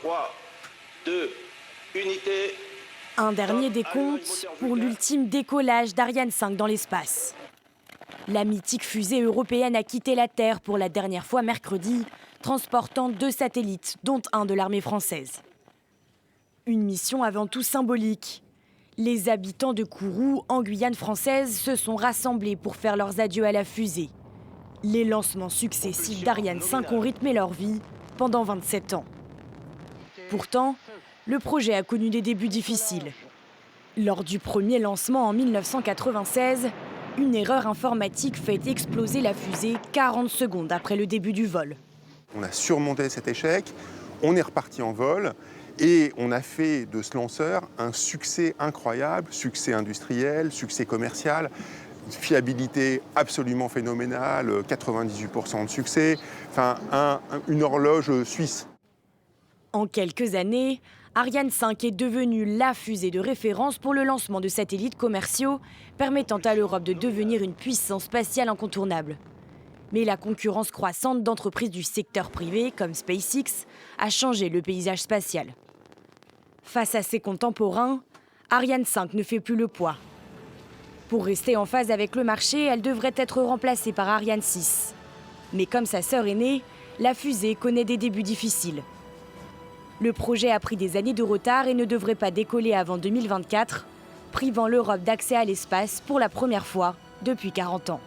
3, 2, unité. Un dernier décompte pour l'ultime décollage d'Ariane 5 dans l'espace. La mythique fusée européenne a quitté la Terre pour la dernière fois mercredi, transportant 2 satellites, dont un de l'armée française. Une mission avant tout symbolique. Les habitants de Kourou, en Guyane française, se sont rassemblés pour faire leurs adieux à la fusée. Les lancements successifs d'Ariane 5 ont rythmé leur vie pendant 27 ans. Pourtant, le projet a connu des débuts difficiles. Lors du premier lancement en 1996, une erreur informatique fait exploser la fusée 40 secondes après le début du vol. On a surmonté cet échec, on est reparti en vol et on a fait de ce lanceur un succès incroyable, succès industriel, succès commercial, une fiabilité absolument phénoménale, 98% de succès, enfin une horloge suisse. En quelques années, Ariane 5 est devenue la fusée de référence pour le lancement de satellites commerciaux, permettant à l'Europe de devenir une puissance spatiale incontournable. Mais la concurrence croissante d'entreprises du secteur privé, comme SpaceX, a changé le paysage spatial. Face à ses contemporains, Ariane 5 ne fait plus le poids. Pour rester en phase avec le marché, elle devrait être remplacée par Ariane 6. Mais comme sa sœur aînée, la fusée connaît des débuts difficiles. Le projet a pris des années de retard et ne devrait pas décoller avant 2024, privant l'Europe d'accès à l'espace pour la première fois depuis 40 ans.